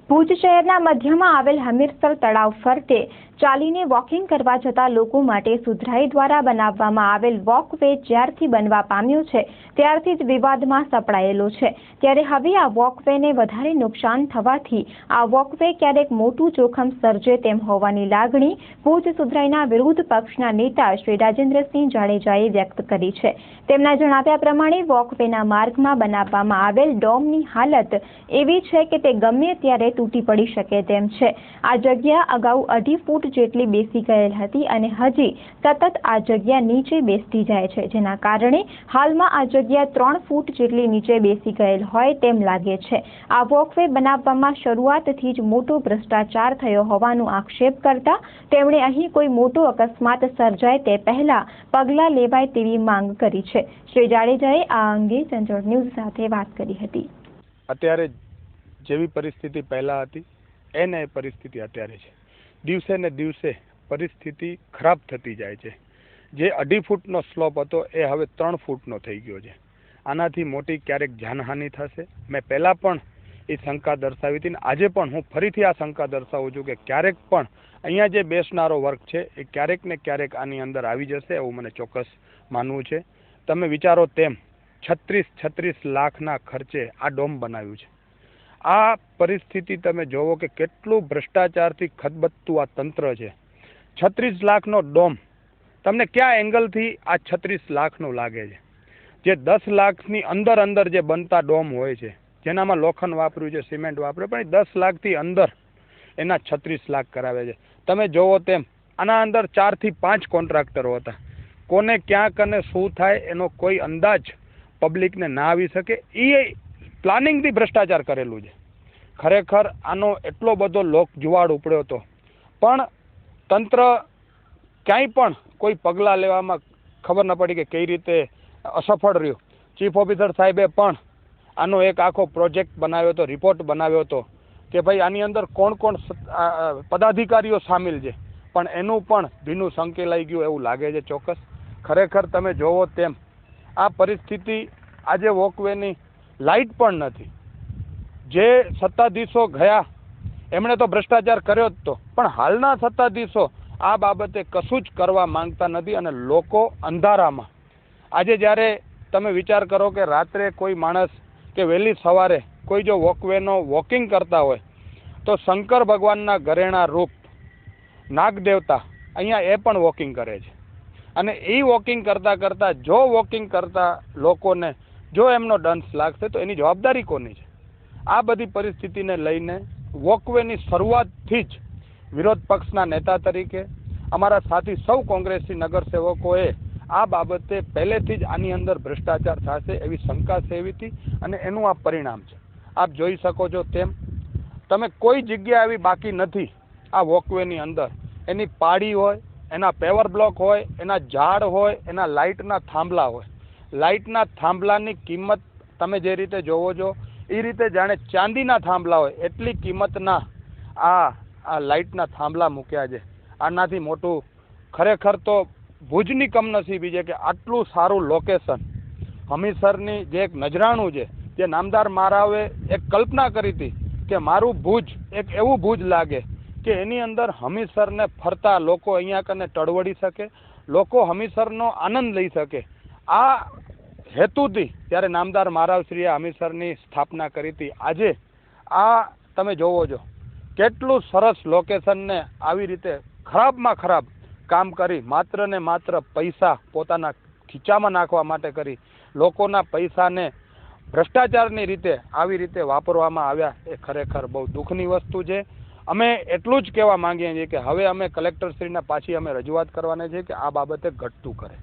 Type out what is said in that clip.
ભુજ શહેરના મધ્યમાં આવેલ હમીરસર તળાવ ફરતે ચાલીને વોકિંગ કરવા જતા લોકો માટે સુધરાઈ દ્વારા બનાવવામાં આવેલ વોકવે જ્યારથી બનવા પામ્યો છે ત્યારથી જ વિવાદમાં સપડાયેલો છે। ત્યારે હવે આ વોકવેને વધારે નુકસાન થવાથી આ વોકવે ક્યારેક મોટું જોખમ સર્જે તેમ હોવાની લાગણી ભુજ સુધરાઈના વિરોધ પક્ષના નેતા શ્રી રાજેન્દ્રસિંહ જાડેજાએ વ્યક્ત કરી છે। તેમના જણાવ્યા પ્રમાણે વોકવેના માર્ગમાં બનાવવામાં આવેલ ડોમની હાલત એવી છે કે તે ગમે ત્યારે તૂટી પડી શકે તેમ છે। આ જગ્યા અગાઉ 2.5 ફૂટ જેટલી બેસી ગયેલ હતી અને હજી સતત આ જગ્યા નીચે બેસતી જાય છે, જેના કારણે હાલમાં આ જગ્યા 3 ફૂટ જેટલી નીચે બેસી ગયેલ હોય તેમ લાગે છે। આ વોકવે બનાવવામાં શરૂઆતથી જ મોટો ભ્રષ્ટાચાર થયો હોવાનો આક્ષેપ કરતા તેમણે અહીં કોઈ મોટો અકસ્માત સર્જાય તે પહેલા પગલાં લેવાય તેવી માંગ કરી છે। શ્રી જાડેજાએ આ અંગે ચંચળ ન્યૂઝ સાથે વાત કરી હતી। અત્યારે જેવી પરિસ્થિતિ પહેલા હતી એને પરિસ્થિતિ અત્યારે છે। દિવસે ને દિવસે પરિસ્થિતિ ખરાબ થતી જાય છે। જે 2.5 ફૂટનો સ્લોપ હતો એ હવે 3 ફૂટનો થઈ ગયો છે। આનાથી મોટી ક્યારેક જાનહાનિ થશે। મેં પહેલાં પણ એ શંકા દર્શાવી હતી ને આજે પણ હું ફરીથી આ શંકા દર્શાવું છું કે ક્યારેક પણ અહીંયા જે બેસનારો વર્ગ છે એ ક્યારેક ને ક્યારેક આની અંદર આવી જશે એવું મને ચોક્કસ માનવું છે। તમે વિચારો તેમ 36 લાખના ખર્ચે આ ડોમ બનાવ્યું છે। આ પરિસ્થિતિ તમે જોવો કે કેટલું ભ્રષ્ટાચારથી ખદબદતું આ તંત્ર છે। 36 લાખનો ડોમ તમને કયા એંગલથી આ 36 લાખનું લાગે છે? જે 10 લાખની અંદર જે બનતા ડોમ હોય છે જેનામાં લોખંડ વાપર્યું છે, સિમેન્ટ વાપર્યું, પણ 10 લાખથી અંદર એના 36 લાખ કરાવે છે। તમે જોવો તેમ આના અંદર 4 થી 5 કોન્ટ્રાક્ટરો હતા। કોને ક્યાંક અને શું થાય એનો કોઈ અંદાજ પબ્લિકને ના આવી શકે। એ પ્લાનિંગથી ભ્રષ્ટાચાર કરેલું છે। ખરેખર આનો એટલો બધો લોક જુવાળ ઉપડ્યો હતો પણ તંત્ર ક્યાંય પણ કોઈ પગલાં લેવામાં ખબર ન પડી કે કઈ રીતે અસફળ રહ્યું। ચીફ ઓફિસર સાહેબે પણ આનો એક આખો પ્રોજેક્ટ બનાવ્યો હતો, રિપોર્ટ બનાવ્યો હતો કે ભાઈ આની અંદર કોણ કોણ પદાધિકારીઓ સામેલ છે, પણ એનું પણ ભીનું સંકેલાઈ ગયું એવું લાગે છે ચોક્કસ। ખરેખર તમે જોવો તેમ આ પરિસ્થિતિ આજે વોકવેની લાઇટ પણ નથી। જે સત્તાધીશો ગયા એમણે તો ભ્રષ્ટાચાર કર્યો જ તો, પણ હાલના સત્તાધીશો આ બાબતે કશું જ કરવા માંગતા નથી અને લોકો અંધારામાં આજે જ્યારે તમે વિચાર કરો કે રાત્રે કોઈ માણસ કે વહેલી સવારે કોઈ જો વોકવેનો વોકિંગ કરતા હોય તો શંકર ભગવાનના ઘરેણા રૂપ નાગદેવતા અહીંયા એ પણ વોકિંગ કરે છે અને એ વોકિંગ કરતાં જો વોકિંગ કરતા લોકોને જો એમનો દંશ લાગશે તો એની જવાબદારી કોની છે? આ બધી પરિસ્થિતિને લઈને વોકવેની શરૂઆતથી જ વિરોધ પક્ષના નેતા તરીકે અમારા સાથી સૌ કોંગ્રેસી નગરસેવકોએ આ બાબતે પહેલેથી જ આની અંદર ભ્રષ્ટાચાર થશે એવી શંકા સેવી હતી અને એનું આ પરિણામ છે। આપ જોઈ શકો છો તેમ તમે કોઈ જગ્યા એવી બાકી નથી આ વોકવેની અંદર। એની પાડી હોય, એના પેવર બ્લોક હોય, એના ઝાડ હોય, એના લાઇટના થાંભલા હોય। લાઇટના થાંભલાની કિંમત તમે જે રીતે જોવો છો એ રીતે જાણે ચાંદીના થાંભલા હોય એટલી કિંમતના આ લાઇટના થાંભલા મૂક્યા છે। આનાથી મોટું ખરેખર તો ભુજની કમનસીબી છે કે આટલું સારું લોકેશન હમીરસરની જે એક નજરાણું છે, જે નામદાર મહારાવે એક કલ્પના કરી હતી કે મારું ભુજ એક એવું ભુજ લાગે કે એની અંદર હમીરસરને ફરતા લોકો અહીંયા કને ટળવળી શકે, લોકો હમીરસરનો આનંદ લઈ શકે। આ હેતુથી જ્યારે નામદાર મહારાજશ્રીએ હમીરસરની સ્થાપના કરી હતી, આજે આ તમે જોવો છો કેટલું સરસ લોકેશનને આવી રીતે ખરાબમાં ખરાબ કામ કરી માત્ર ને માત્ર પૈસા પોતાના ખીચામાં નાખવા માટે કરી લોકોના પૈસાને ભ્રષ્ટાચારની રીતે આવી રીતે વાપરવામાં આવ્યા એ ખરેખર બહુ દુઃખની વસ્તુ છે। અમે એટલું જ કહેવા માંગીએ છીએ કે હવે અમે કલેક્ટરશ્રીને પાછી અમે રજૂઆત કરવાના છે કે આ બાબતે ઘટતું કરે।